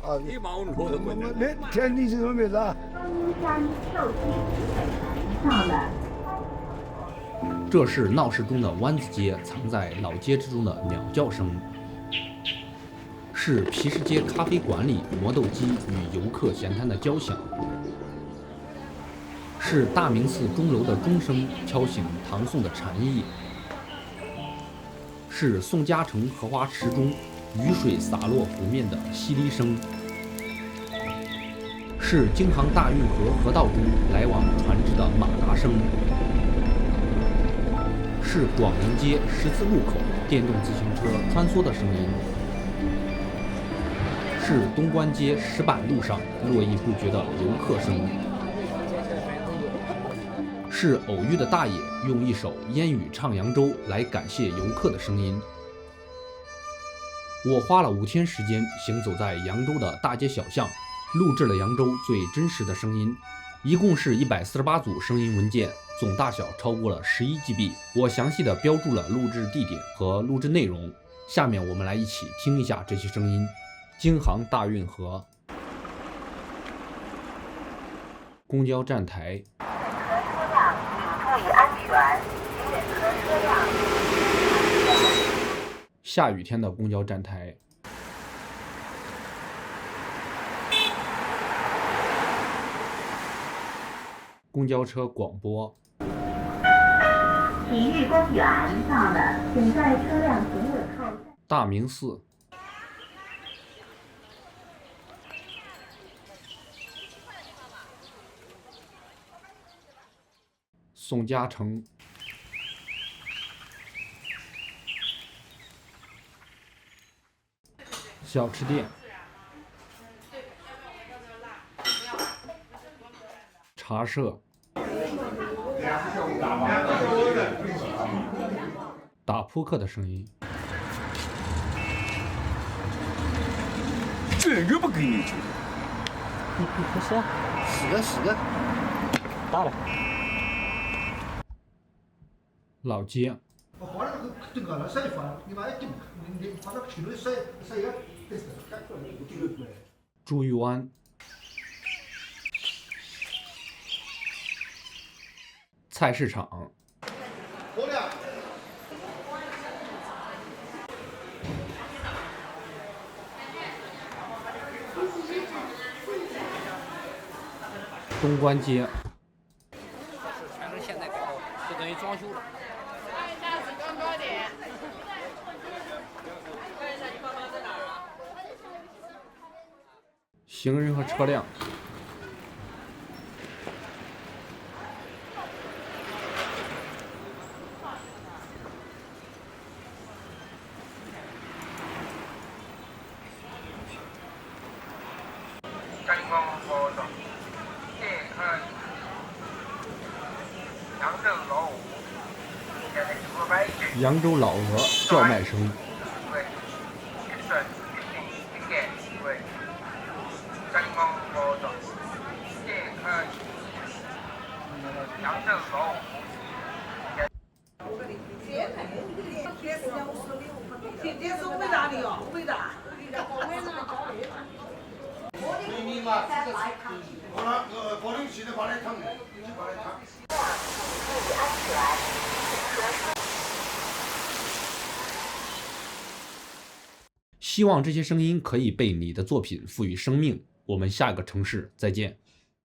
啊，你把我骆驼滚的。那天你是什么名字啊？这是闹市中的湾子街，藏在老街之中的鸟叫声，是皮市街咖啡馆里磨豆机与游客闲谈的交响，是大明寺钟楼的钟声敲醒唐宋的禅意，是宋家城荷花池中雨水洒落湖面的淅沥声，是京杭大运河河道中来往船只的马达声，是广宁街十字路口电动自行车穿梭的声音，是东关街石板路上络绎不绝的游客声，是偶遇的大爷用一首烟雨唱扬州来感谢游客的声音。我花了5天时间行走在扬州的大街小巷，录制了扬州最真实的声音，一共是148组声音文件，总大小超过了11 GB。我详细的标注了录制地点和录制内容，下面我们来一起听一下这些声音。京杭大运河，公交站台，车辆请注意安全，请忍车车辆。下雨天的公交站台，公交车广播，体育公园到了，请在车辆行入靠站。大明寺，宋家城，小吃店，茶社，打扑克的声音，这个不给你去。不是啊，是的。大了。老街，我把那个这个了晒翻，你把它你把它取了晒一个，这是干出来就对。珠玉湾，菜市场，好了。东关街，全是现在搞，就等于装修了。行人和车辆，观光活动，健康，扬州老鹅，现在500扬州老鹅叫卖声，为1顺1点为观光活动，健康，扬州老鹅。天天是伟大的哟，伟大。好了，保龄期的把来烫的，你去把来烫。注意安全，请合适。希望这些声音可以被你的作品赋予生命。我们下个城市再见。